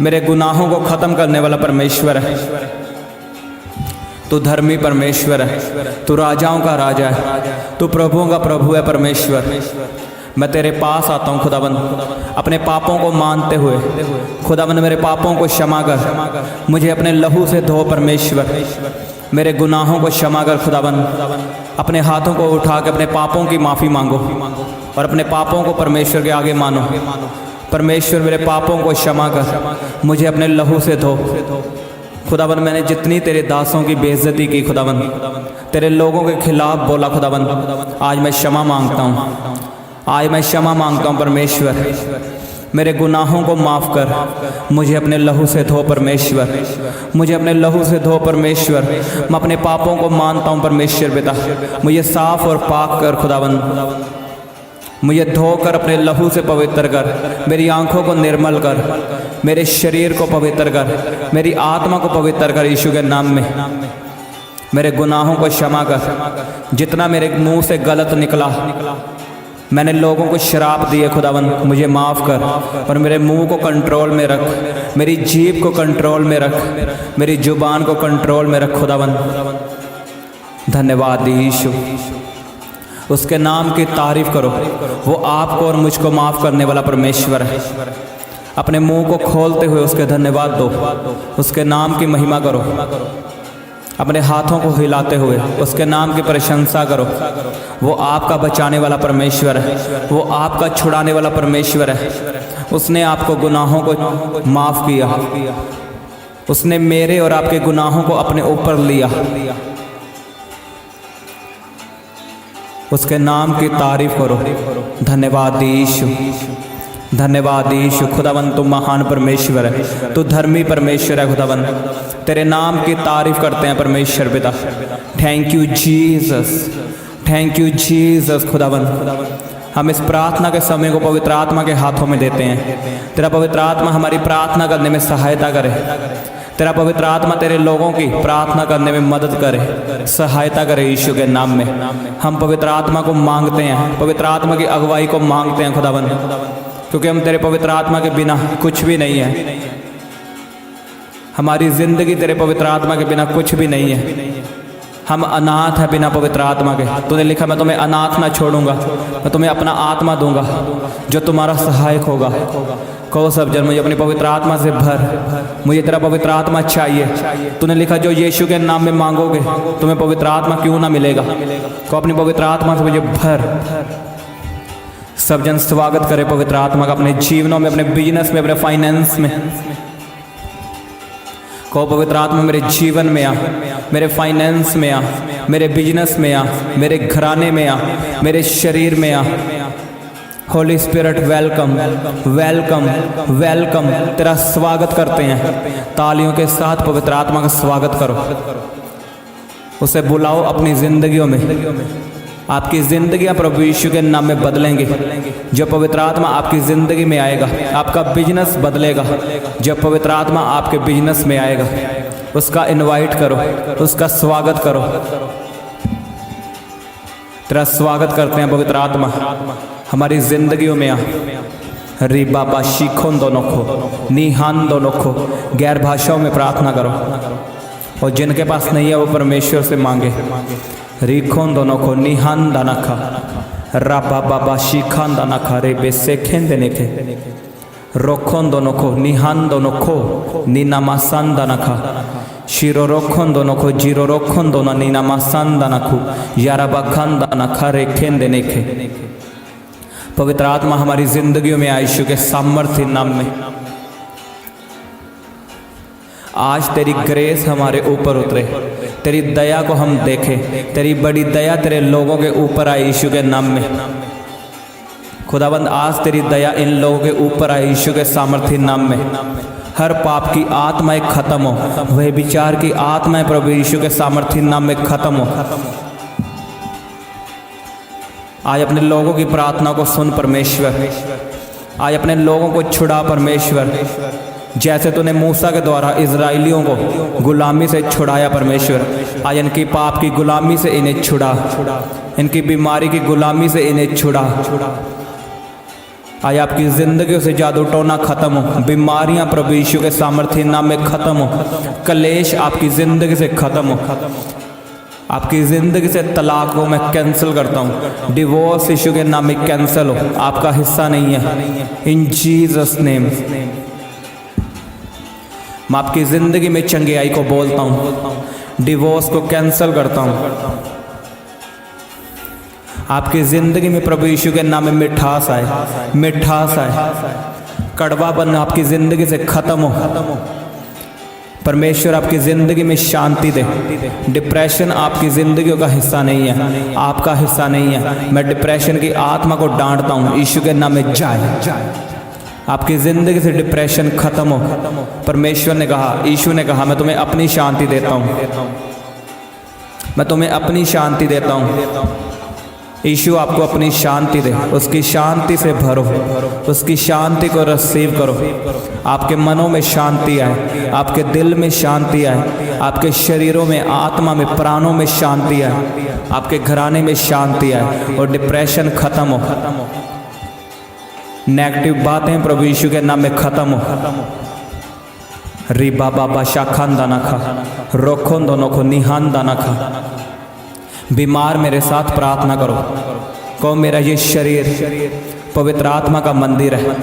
मेरे गुनाहों को ख़त्म करने वाला परमेश्वर है। तू धर्मी परमेश्वर है, तू राजाओं का राजा है, तू प्रभुओं का प्रभु है परमेश्वर। मैं तेरे पास आता हूँ खुदाबंद अपने पापों को मानते हुए। खुदाबंद मेरे पापों को क्षमा कर, मुझे अपने लहू से धो परमेश्वर। मेरे गुनाहों को क्षमा कर खुदाबंद। अपने हाथों को उठा के अपने पापों की माफ़ी मांगो और अपने पापों को परमेश्वर के आगे मानो। परमेश्वर मेरे पापों को क्षमा कर, मुझे अपने लहू से धो। खुदाबंद मैंने जितनी तेरे दासों की बेइज्जती की खुदाबंद, तेरे लोगों के खिलाफ बोला खुदाबंद, आज मैं क्षमा मांगता हूँ, आज मैं क्षमा मांगता हूँ परमेश्वर। मेरे गुनाहों को माफ़ कर, मुझे अपने लहू से धो परमेश्वर, मुझे अपने लहू से धो परमेश्वर। मैं अपने पापों को मानता हूँ परमेश्वर पिता, मुझे साफ और पाक कर खुदाबंद, मुझे धोकर अपने लहू से पवित्र कर। मेरी आंखों को निर्मल कर, मेरे शरीर को पवित्र कर, मेरी आत्मा को पवित्र कर यीशु के नाम में। मेरे गुनाहों को क्षमा कर, जितना मेरे मुंह से गलत निकला, मैंने लोगों को शराप दिए खुदावंद, मुझे माफ़ कर और मेरे मुंह को कंट्रोल में रख, मेरी जीभ को कंट्रोल में रख, मेरी जुबान को कंट्रोल में रख खुदावंद। धन्यवाद यीशु, उसके नाम की तारीफ करो। वो आपको और मुझको माफ़ करने वाला परमेश्वर है। अपने मुंह को खोलते हुए उसके धन्यवाद दो, उसके नाम की महिमा करो। अपने हाथों को हिलाते हुए उसके नाम की प्रशंसा करो। वो आपका बचाने वाला परमेश्वर है, वो आपका छुड़ाने वाला परमेश्वर है। उसने आपको गुनाहों को माफ़ किया, उसने मेरे और आपके गुनाहों को अपने ऊपर लिया। उसके नाम की तारीफ करो। धन्यवाद यीशु, धन्यवाद यीशु। खुदावंद तू महान परमेश्वर है, तू धर्मी परमेश्वर है खुदावंद। तेरे नाम की तारीफ करते हैं परमेश्वर पिता। Thank you Jesus, thank you Jesus. खुदावंद हम इस प्रार्थना के समय को पवित्र आत्मा के हाथों में देते हैं। तेरा पवित्र आत्मा हमारी प्रार्थना करने में सहायता करे। तेरा पवित्र आत्मा तेरे लोगों की प्रार्थना करने में मदद करे, सहायता करे यीशु के नाम में। हम पवित्र आत्मा को मांगते हैं, पवित्र आत्मा की अगुवाई को मांगते हैं खुदावंद, क्योंकि हम तेरे पवित्र आत्मा के बिना कुछ भी नहीं है। हमारी जिंदगी तेरे पवित्र आत्मा के बिना कुछ भी नहीं है। हम अनाथ है बिना पवित्र आत्मा के। तूने लिखा मैं तुम्हें अनाथ ना छोड़ूंगा, मैं तुम्हें अपना आत्मा दूंगा जो तुम्हारा सहायक होगा। कहो सब जन, मुझे अपनी पवित्र आत्मा से भर, मुझे तेरा पवित्र आत्मा चाहिए। तूने लिखा जो यीशु के नाम में मांगोगे तुम्हें पवित्र आत्मा क्यों ना मिलेगा। कहो अपनी पवित्र आत्मा से मुझे भर। सब जन स्वागत करे पवित्र आत्मा का अपने जीवनों में, अपने बिजनेस में, अपने फाइनेंस में। कहो पवित्र आत्मा मेरे जीवन में आ, मेरे फाइनेंस में आ, मेरे बिजनेस में आ, मेरे घराने में आ, मेरे शरीर में आ। Holy spirit welcome, welcome, welcome. तेरा स्वागत करते हैं। तालियों के साथ पवित्र आत्मा का स्वागत करो। उसे बुलाओ अपनी जिंदगियों में। आपकी जिंदगियां प्रभु यीशु के नाम में बदलेंगी। जब पवित्र आत्मा आपकी जिंदगी में आएगा, आपका बिजनेस बदलेगा। जब पवित्र आत्मा आपके बिजनेस में आएगा, उसका इनवाइट करो, उसका स्वागत करो। तेरा स्वागत करते हैं पवित्र आत्मा, हमारी जिंदगियों में आ। री बाबा शीखों दोनों को निहान दोनों को। गैर भाषाओं में प्रार्थना करो, और जिनके पास नहीं है वो परमेश्वर से मांगे। रीखों दोनों को निहान दाना खा रा बाबा शीखान दाना खा रे बेसेखें देने के। रोखों दोनों को निहान दोनों को नीनामासान दाना खा। शिरो रोखों दोनों को जीरो रोखों दोनों नीनामासान दाना खू यारा बखान दाना खा रेखें देने के। पवित्र आत्मा हमारी जिंदगियों में यीशु के सामर्थ्य नाम में आज तेरी ग्रेस हमारे ऊपर उतरे, तेरी दया को हम देखें। तेरी बड़ी दया तेरे लोगों के ऊपर आए यीशु के नाम में। खुदाबंद आज तेरी दया इन लोगों के ऊपर आए यीशु के सामर्थ्य नाम में। हर पाप की आत्माएं खत्म हो, वह विचार की आत्माएं प्रभु यीशु के सामर्थ्य नाम में खत्म हो। आज अपने लोगों की प्रार्थना को सुन परमेश्वर। आज अपने लोगों को छुड़ा परमेश्वर, जैसे तूने मूसा के द्वारा इजराइलियों को गुलामी से छुड़ाया परमेश्वर। आज इनकी पाप की गुलामी से इन्हें छुड़ा, इनकी बीमारी की गुलामी से इन्हें छुड़ा। आज आपकी जिंदगियों से जादू टोना खत्म हो, बीमारियां प्रभु यीशु के सामर्थ्य नाम में खत्म हो, कलेश आपकी जिंदगी से खत्म हो। आपकी ज़िंदगी से तलाक को मैं कैंसिल करता हूँ। डिवोर्स यीशु के नाम में कैंसिल हो, आपका हिस्सा नहीं है। इन जीसस नेम मैं आपकी ज़िंदगी में चंगियाई को बोलता हूँ, डिवोर्स को कैंसिल करता हूँ। आपकी ज़िंदगी में प्रभु यीशु के नाम में मिठास आए, मिठास आए। कड़वापन आपकी ज़िंदगी से ख़त्म हो। परमेश्वर आपकी ज़िंदगी में शांति दे। डिप्रेशन आपकी ज़िंदगियों का हिस्सा नहीं है, आपका हिस्सा नहीं है। मैं डिप्रेशन की आत्मा को डांटता हूँ, यीशु के नाम में जाए। आपकी ज़िंदगी से डिप्रेशन खत्म हो। परमेश्वर ने कहा, यीशु ने कहा, मैं तुम्हें अपनी शांति देता हूँ, मैं तुम्हें अपनी शांति देता हूँ। यीशु आपको अपनी शांति दे, उसकी शांति से भरो, उसकी शांति को रिसीव करो। आपके मनों में शांति आए, आपके दिल में शांति आए, आपके शरीरों में, आत्मा में, प्राणों में शांति आए, आपके घराने में शांति आए और डिप्रेशन खत्म हो। नेगेटिव बातें प्रभु यीशु के नाम में खत्म हो। री बाबा शाखान दाना खा, रोखों दोनों को निहान दाना खा। बीमार मेरे साथ प्रार्थना करो, कहो मेरा ये शरीर पवित्र आत्मा का मंदिर है,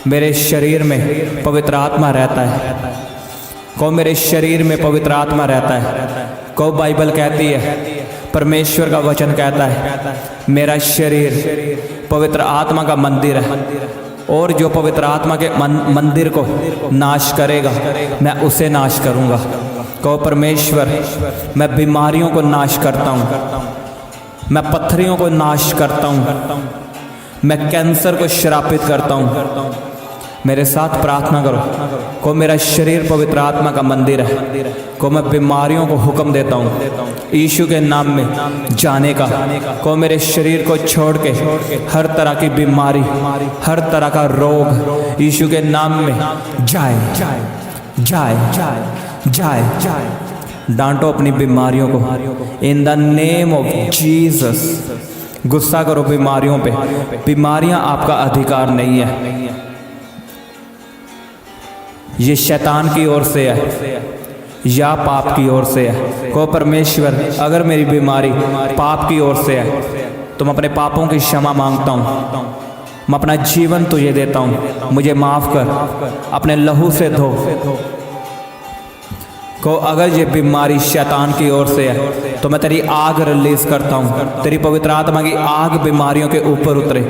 मेरे शरीर में पवित्र आत्मा रहता है। कहो मेरे शरीर में पवित्र आत्मा रहता है। कहो बाइबल कहती है, परमेश्वर का वचन कहता है, मेरा शरीर पवित्र आत्मा का मंदिर है, और जो पवित्र आत्मा के मंदिर को नाश करेगा मैं उसे नाश करूँगा। कहो परमेश्वर, मैं बीमारियों को नाश करता हूँ, मैं पत्थरियों को नाश करता हूँ, मैं कैंसर को श्रापित करता हूँ। मेरे साथ प्रार्थना करो, को मेरा शरीर पवित्र आत्मा का मंदिर है, को मैं बीमारियों को हुक्म देता हूँ यीशु के नाम में जाने का। को मेरे शरीर को छोड़ के हर तरह की बीमारी, हर तरह का रोग यीशु के नाम में जाए जाए जाए जाए जाए। डांटो अपनी बीमारियों को in the name of Jesus. गुस्सा करो बीमारियों पे, बीमारियां आपका अधिकार नहीं है, ये शैतान की ओर से है या पाप की ओर से है। को परमेश्वर, अगर मेरी बीमारी पाप की ओर से है तो मैं अपने पापों की क्षमा मांगता हूँ, मैं अपना जीवन तुझे देता हूँ, मुझे माफ़ कर, अपने लहू से धो। को अगर ये बीमारी शैतान की ओर से है तो मैं तेरी आग रिलीज करता हूँ, तेरी पवित्र आत्मा की आग बीमारियों के ऊपर उतरे,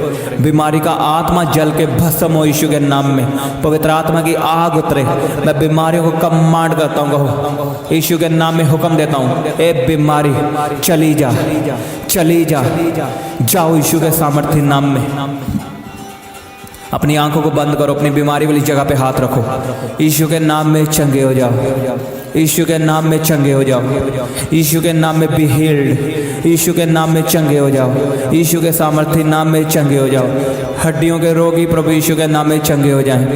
बीमारी का आत्मा जल के भस्म हो यीशु के नाम में। पवित्र आत्मा की आग उतरे, मैं बीमारियों को कमांड करता हूँ, यीशु के नाम में हुक्म देता हूँ, ए बीमारी चली जा, चली जा, जाओ यीशु के सामर्थ्य नाम में। अपनी आंखों को बंद करो, अपनी बीमारी वाली जगह पे हाथ रखो। यीशु के नाम में चंगे हो जाओ, यीशु के नाम में चंगे हो जाओ, यीशु के नाम में बी हील्ड, यीशु के नाम में चंगे हो जाओ, यीशु के सामर्थ्य नाम में चंगे हो जाओ। हड्डियों के रोगी प्रभु यीशु के नाम में चंगे हो जाएं।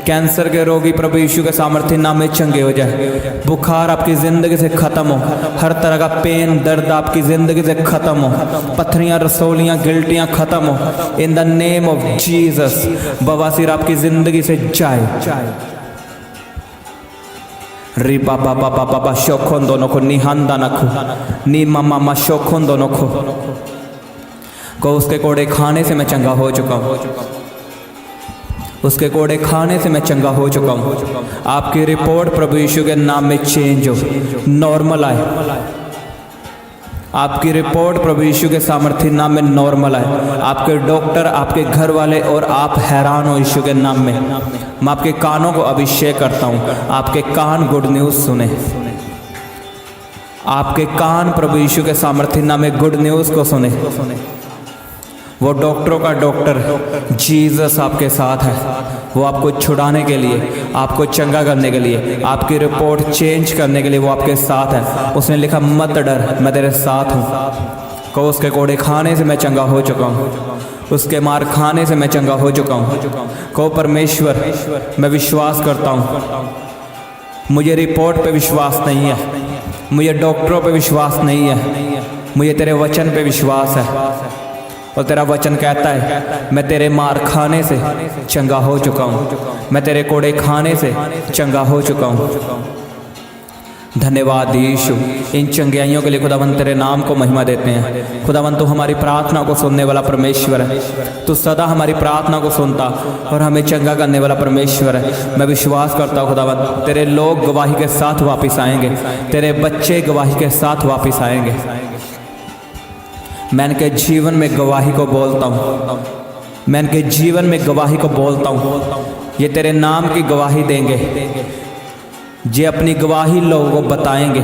कैंसर के रोगी प्रभु यीशु के सामर्थ्य नाम में चंगे हो जाए। बुखार आपकी ज़िंदगी से ख़त्म हो, हर तरह का पेन दर्द आपकी ज़िंदगी से ख़त्म हो, पत्थरियाँ रसोलियाँ गिल्टियाँ ख़त्म हो in the name of Jesus. बवासीर आपकी ज़िंदगी से जाए। री बाबा बाबा बाबा शोखों दोनों को निहांदा नखो नी मामा शोखों दोनों को उसके कोड़े खाने से मैं चंगा हो चुका हूँ, उसके कोड़े खाने से मैं चंगा हो चुका हूँ। आपकी रिपोर्ट प्रभु यीशु के नाम में चेंज हो, नॉर्मल आए। आपकी रिपोर्ट प्रभु यीशु के सामर्थ्य नाम में नॉर्मल आए। आपके डॉक्टर, आपके घर वाले और आप हैरान हो यीशु के नाम में। मैं आपके कानों को अभिषेक करता हूँ, आपके कान गुड न्यूज़ सुने, आपके कान प्रभु यीशु के सामर्थ्य नाम में गुड न्यूज़ को सुने। वो डॉक्टरों का डॉक्टर जीसस आपके साथ है। वो आपको छुड़ाने के लिए, आपको चंगा करने के लिए, आपकी रिपोर्ट चेंज करने के लिए वो आपके साथ है। उसने लिखा मत डर, मैं तेरे साथ हूँ। को उसके कोड़े खाने से मैं चंगा हो चुका हूँ, उसके मार खाने से मैं चंगा हो चुका हूँ। को परमेश्वर मैं विश्वास करता हूँ, मुझे रिपोर्ट पे विश्वास नहीं है, मुझे डॉक्टरों पे विश्वास नहीं है, मुझे तेरे वचन पे विश्वास है। और तेरा वचन कहता है मैं तेरे मार खाने से चंगा हो चुका हूँ, मैं तेरे कोड़े खाने से चंगा हो चुका हूँ। धन्यवाद यीशु इन चंगाइयों के लिए। खुदावन तेरे नाम को महिमा देते हैं। खुदावन तू हमारी प्रार्थना को सुनने वाला परमेश्वर है, तू सदा हमारी प्रार्थना को सुनता और हमें चंगा करने वाला परमेश्वर है। मैं विश्वास करता हूँ खुदावन तेरे लोग गवाही के साथ वापस आएंगे, तेरे बच्चे गवाही के साथ वापस आएंगे। मैं इनके जीवन में गवाही को बोलता हूँ, मैं इनके जीवन में गवाही को बोलता हूँ। ये तेरे नाम की गवाही देंगे, ये अपनी गवाही लोगों को बताएंगे,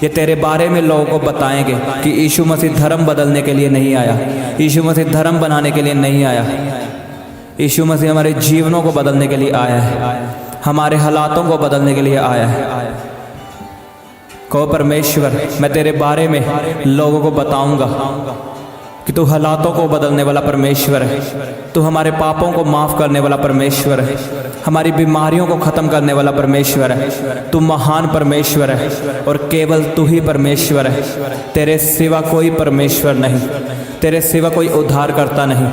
ये तेरे बारे में लोगों को बताएंगे कि यीशु मसीह धर्म बदलने के लिए नहीं आया, यीशु मसीह धर्म बनाने के लिए नहीं आया, यीशु मसीह हमारे जीवनों को बदलने के लिए आया है, हमारे हालातों को बदलने के लिए आया है। को परमेश्वर मैं तेरे बारे में लोगों को बताऊंगा कि तू हालातों को बदलने वाला परमेश्वर है, तू हमारे पापों को माफ़ करने वाला परमेश्वर है, हमारी बीमारियों को ख़त्म करने वाला परमेश्वर है। तू महान परमेश्वर है और केवल तू ही परमेश्वर है। तेरे सिवा कोई परमेश्वर नहीं, तेरे सिवा कोई उद्धार करता नहीं।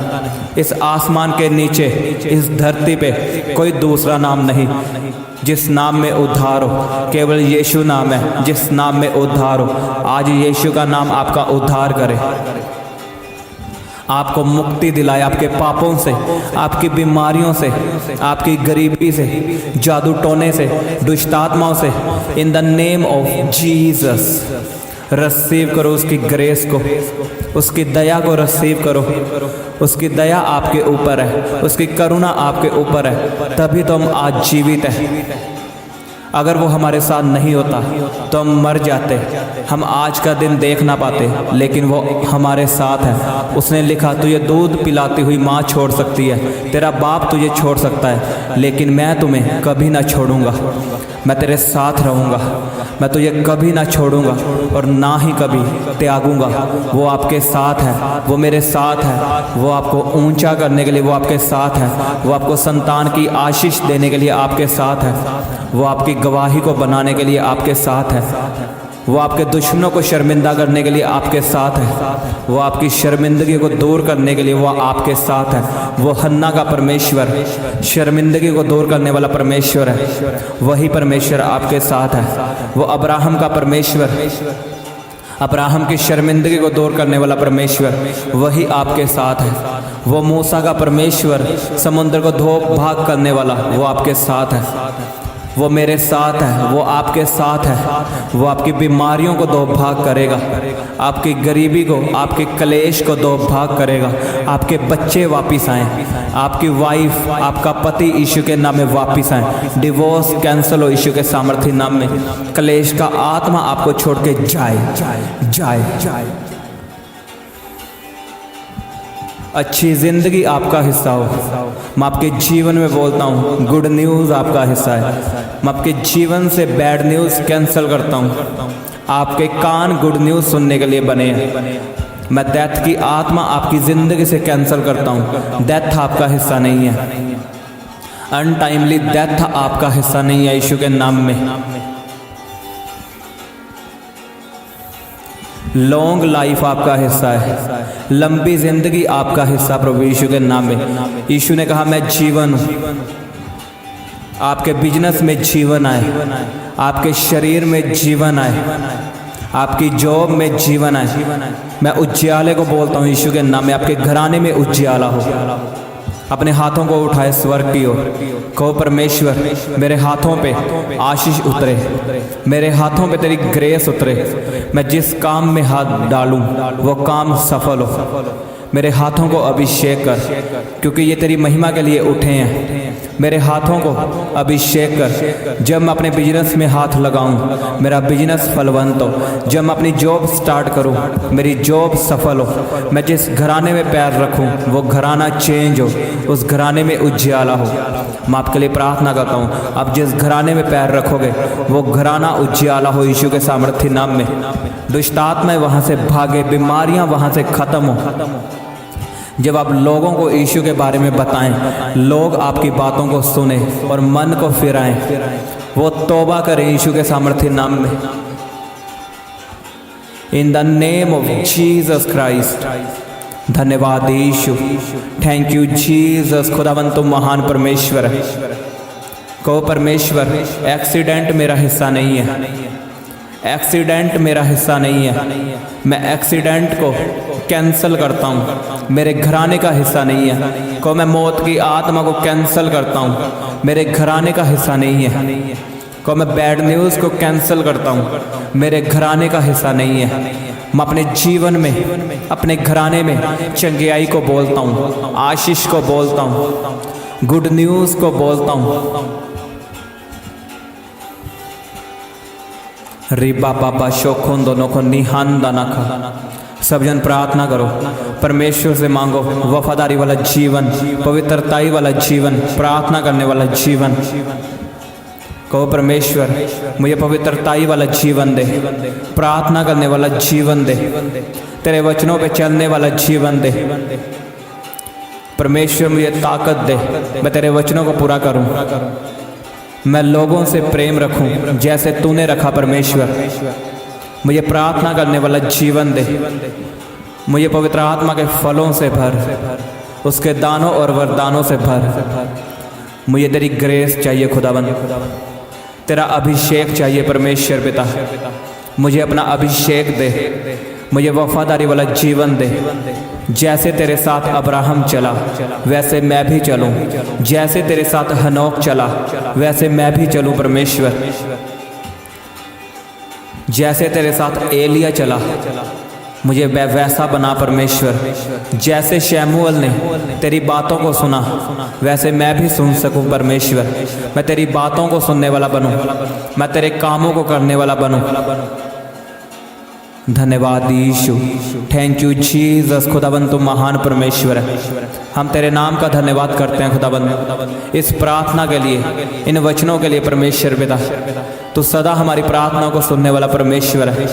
इस आसमान के नीचे, इस धरती पे कोई दूसरा नाम नहीं जिस नाम में उद्धार हो। केवल यीशु नाम है जिस नाम में उद्धार हो। आज यीशु का नाम आपका उद्धार करे, आपको मुक्ति दिलाए आपके पापों से, आपकी बीमारियों से, आपकी गरीबी से, जादू टोने से, दुष्ट आत्माओं से। In the name of Jesus receive करो उसकी ग्रेस को, उसकी दया को रिसीव करो। उसकी दया आपके ऊपर है, उसकी करुणा आपके ऊपर है, तभी तो हम आज जीवित हैं। अगर वो हमारे साथ नहीं होता तो हम मर जाते, हम आज का दिन देख ना पाते, लेकिन वो हमारे साथ है। उसने लिखा तुझे दूध पिलाती हुई माँ छोड़ सकती है, तेरा बाप तुझे छोड़ सकता है, लेकिन मैं तुम्हें कभी ना छोड़ूंगा, मैं तेरे साथ रहूँगा, मैं तुझे कभी ना छोड़ूंगा और ना ही कभी त्यागूंगा। वो आपके साथ है, वो मेरे साथ है, वो आपको ऊंचा करने के लिए वो आपके साथ है, वो आपको संतान की आशीष देने के लिए आपके साथ है, वो आपकी गवाही को बनाने के लिए आपके साथ है, वो आपके दुश्मनों को शर्मिंदा करने के लिए आपके साथ है, वो आपकी शर्मिंदगी को दूर करने के लिए वो आपके साथ है। वो हन्ना का परमेश्वर, शर्मिंदगी को दूर करने वाला परमेश्वर है, वही परमेश्वर आपके साथ है। वो अब्राहम का परमेश्वर, अब्राहम की शर्मिंदगी को दूर करने वाला परमेश्वर, वही आपके साथ है। वो मूसा का परमेश्वर, समुद्र को धो भाग करने वाला, वो आपके साथ है। वो मेरे साथ है, वो आपके साथ है। वो आपकी बीमारियों को दो भाग करेगा, आपकी गरीबी को, आपके कलेश को दो भाग करेगा। आपके बच्चे वापस आएँ, आपकी वाइफ, आपका पति यीशु के नाम में वापस आए। डिवोर्स कैंसिल हो यीशु के सामर्थ्य नाम में। कलेश का आत्मा आपको छोड़ के जाए, जाए, जाए, जाए। अच्छी ज़िंदगी आपका हिस्सा हो। मैं आपके जीवन में बोलता हूँ गुड न्यूज़ आपका हिस्सा है। मैं आपके जीवन से बैड न्यूज़ कैंसिल करता हूँ। आपके कान गुड न्यूज़ सुनने के लिए बने हैं। मैं डेथ की आत्मा आपकी ज़िंदगी से कैंसिल करता हूँ। डेथ आपका हिस्सा नहीं है। अनटाइमली डेथ आपका हिस्सा नहीं है यीशु के नाम में। लॉन्ग लाइफ आपका हिस्सा है। लंबी जिंदगी आपका हिस्सा प्रभु यीशु के नाम में। यीशु ने कहा मैं जीवन हूँ। आपके बिजनेस में जीवन आए, आपके शरीर में जीवन आए, आपकी जॉब में जीवन आए। मैं उज्याले को बोलता हूँ यीशु के नाम में, आपके घराने में उज्याला हो। अपने हाथों को उठाए स्वर्ग की ओर, कहो परमेश्वर मेरे हाथों पे आशीष उतरे, मेरे हाथों पे तेरी ग्रेस उतरे। मैं जिस काम में हाथ डालूं वो काम सफल हो। मेरे हाथों को अभिषेक कर, क्योंकि ये तेरी महिमा के लिए उठे हैं। मेरे हाथों को अभिषेक कर। जब मैं अपने बिजनेस में हाथ लगाऊं मेरा बिजनेस फलवंत हो। जब मैं अपनी जॉब स्टार्ट करूं मेरी जॉब सफल हो। मैं जिस घराने में पैर रखूं वो घराना चेंज हो, उस घराने में उज्याला हो। मैं आपके लिए प्रार्थना करता हूं, आप जिस घराने में पैर रखोगे वो घराना उज्याला हो यीशु के सामर्थ्य नाम में। दुष्ट आत्माएं वहां से भागे, बीमारियां वहां से खत्म हो। जब आप लोगों को यीशु के बारे में बताएं, लोग आपकी बातों को सुने और मन को फिराएं, वो तौबा करें यीशु के सामर्थ्य नाम में। In the name of Jesus Christ. धन्यवाद यीशु, थैंक यू जीसस। खुदावंत तुम महान परमेश्वर है। कहो परमेश्वर एक्सीडेंट मेरा हिस्सा नहीं है, एक्सीडेंट मेरा हिस्सा नहीं है। मैं एक्सीडेंट को कैंसल करता हूँ, मेरे घराने का हिस्सा नहीं है। को मैं मौत की आत्मा को कैंसल करता हूँ, मेरे घराने का हिस्सा नहीं है। को मैं बैड न्यूज़ को कैंसल करता हूँ, मेरे घराने का हिस्सा नहीं है। मैं अपने जीवन में, अपने घराने में चंगियाई को बोलता हूँ, आशीष को बोलता हूँ, गुड न्यूज़ को बोलता हूँ। रिबा बाबा शोखों दोनों को निहान दाना खा। सब जन प्रार्थना करो, परमेश्वर से मांगो वफादारी वाला जीवन, पवित्रताई वाला जीवन, प्रार्थना करने वाला जीवन। कहो परमेश्वर मुझे पवित्रताई वाला जीवन दे, प्रार्थना करने वाला जीवन दे, तेरे वचनों पे चलने वाला जीवन दे। परमेश्वर मुझे ताकत दे, मैं तेरे वचनों को पूरा करूं। मैं लोगों से प्रेम रखूं जैसे तूने रखा। परमेश्वर मुझे प्रार्थना करने वाला जीवन दे, मुझे पवित्र आत्मा के फलों से भर, उसके दानों और वरदानों से भर। मुझे तेरी ग्रेस चाहिए खुदावंद, तेरा अभिषेक चाहिए परमेश्वर पिता। मुझे अपना अभिषेक दे, मुझे वफादारी वाला जीवन दे। जैसे तेरे साथ अब्राहम चला वैसे मैं भी चलूं, जैसे तेरे साथ हनोक चला वैसे मैं भी चलूं। परमेश्वर जैसे तेरे साथ एलिया चला मुझे वैसा बना। परमेश्वर जैसे शैमुएल ने तेरी बातों को सुना वैसे मैं भी सुन सकूं। परमेश्वर मैं तेरी बातों को सुनने वाला बनूं, मैं तेरे कामों को करने वाला बनूं। धन्यवाद यीशु, थैंक यू जीसस। खुदाबंद तुम महान परमेश्वर है, हम तेरे नाम का धन्यवाद करते हैं खुदाबंद इस प्रार्थना के लिए, इन वचनों के लिए। परमेश्वर पिता तू सदा हमारी प्रार्थनाओं को सुनने वाला परमेश्वर है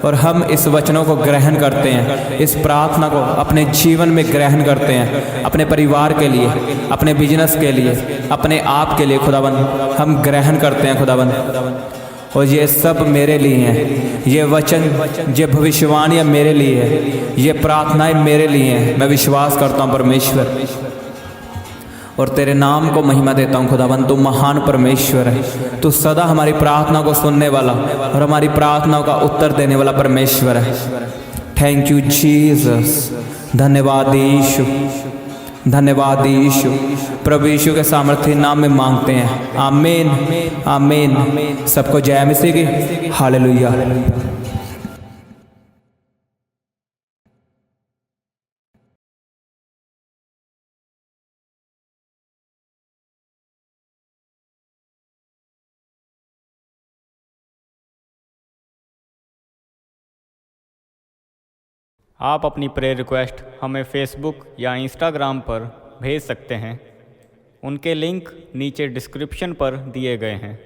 और हम इस वचनों को ग्रहण करते हैं, इस प्रार्थना को अपने जीवन में ग्रहण करते हैं, अपने परिवार के लिए, अपने बिजनेस के लिए, अपने आप के लिए। खुदाबंद हम ग्रहण करते हैं खुदाबंद, और ये सब मेरे लिए हैं। ये वचन, ये भविष्यवाणियाँ मेरे लिए है, ये प्रार्थनाएं मेरे लिए हैं। मैं विश्वास करता हूँ परमेश्वर और तेरे नाम को महिमा देता हूँ खुदावंद। तू महान परमेश्वर है, तू सदा हमारी प्रार्थना को सुनने वाला और हमारी प्रार्थनाओं का उत्तर देने वाला परमेश्वर है। Thank you Jesus. धन्यवाद यीशु, धन्यवाद यीशु। प्रभु यीशु के सामर्थ्य नाम में मांगते हैं, आमीन आमीन। सबको जय मसीह की। हालेलुया। आप अपनी प्रेयर रिक्वेस्ट हमें फेसबुक या इंस्टाग्राम पर भेज सकते हैं। उनके लिंक नीचे डिस्क्रिप्शन पर दिए गए हैं।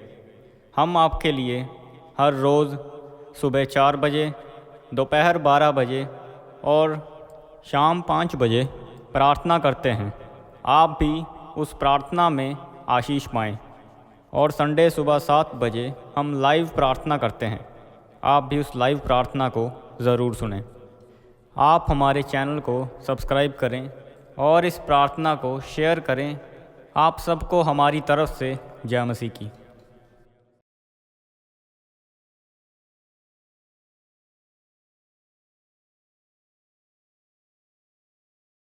हम आपके लिए हर रोज़ सुबह 4 बजे, दोपहर 12 बजे और शाम 5 बजे प्रार्थना करते हैं। आप भी उस प्रार्थना में आशीष पाएं। और संडे सुबह 7 बजे हम लाइव प्रार्थना करते हैं। आप भी उस लाइव प्रार्थना को ज़रूर सुनें। आप हमारे चैनल को सब्सक्राइब करें और इस प्रार्थना को शेयर करें। आप सबको हमारी तरफ से जय मसीह की।